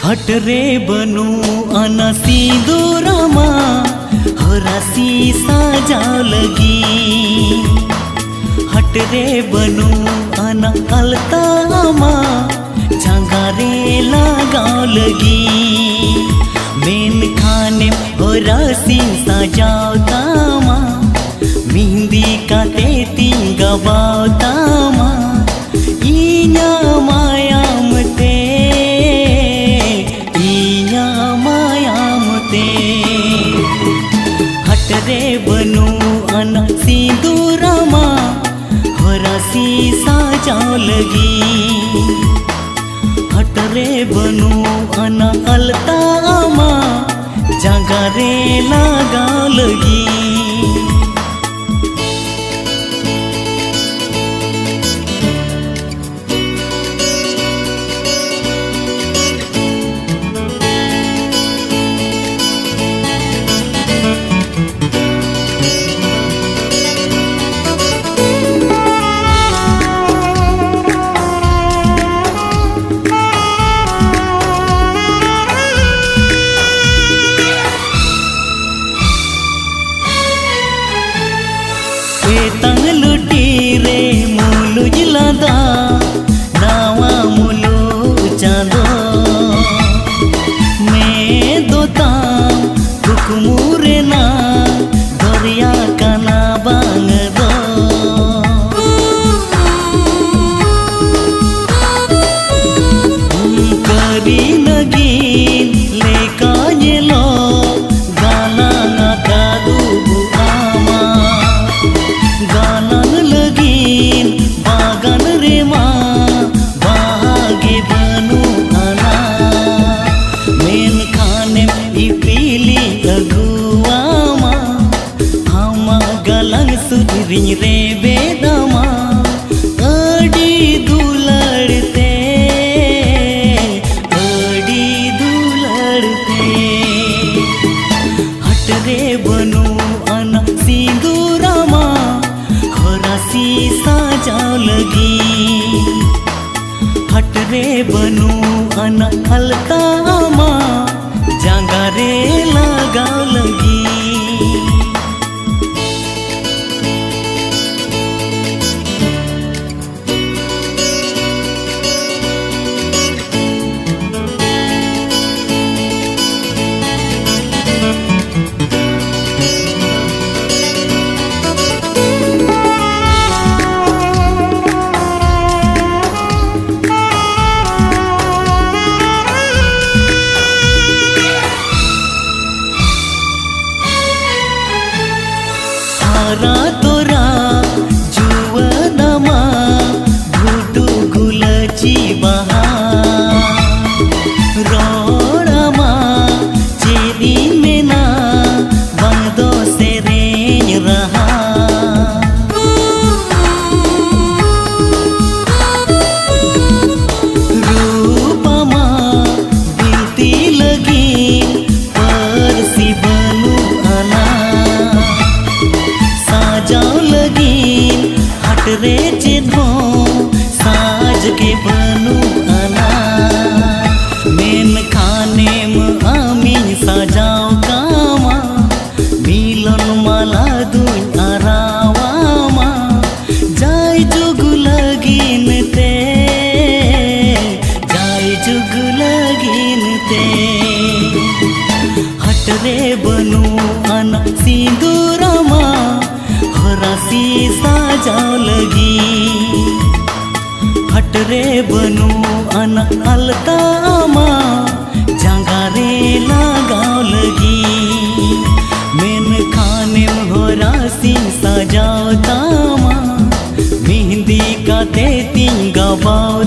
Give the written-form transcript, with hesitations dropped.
हट रे बनू अना सिंदूरमा हरासी साजाव लगी। हट रे बनू अना अलतामा झांगारे लगाव लगी। मेन खाने हरासी साजाव तामा मेहंदी काटे तिंगावाव तामा इन्या मायामते हट रे बनू अना सिंदूरमा हरासी साजाव लगी। हट रे बनू अना अलतामा झांगारे लगाव लगी। लुटी रे मुलु जिलादा नावा मुलु चांदो मैं दोता कुकुमुरे ना दरिया काना बांग दो। करी नगीन लेका येलो गाना नाका दुबु आमा गानन लगीन बागन रे माँ बागे बनू अना। मेन खाने इपीली अगुआ माँ हम गलन सुधरिं रे बेदमा अड़ी दुलड़ते हट रे बनू अना सिंदूरमा हरासी साजाव लगी। हट रे बनू अना अलतामा झांगारे लगाव लगी। हारा तोरा जुवनमा भुटू गुलची बहार रोड़मा चेदी मेना बंदो से रेंज रहा। रूपमा बिलती लगी परसी बनू अना साजाव लगी। हट रे चिन्हो साज के बनू अना। मेन खाने में आमीन साजाव कामा मिलन माला दुन आरावामा जाय जुग लगीन ते जाय जुग लगीन ते। हट रे बनू अना सिंदूरमा हरासी साजाव लगी। हट रे बनू अना अलतामा झांगारे लगाव लगी। मेन खाने में हरासी साजाव तामा मेहंदी काटे तिंगावाव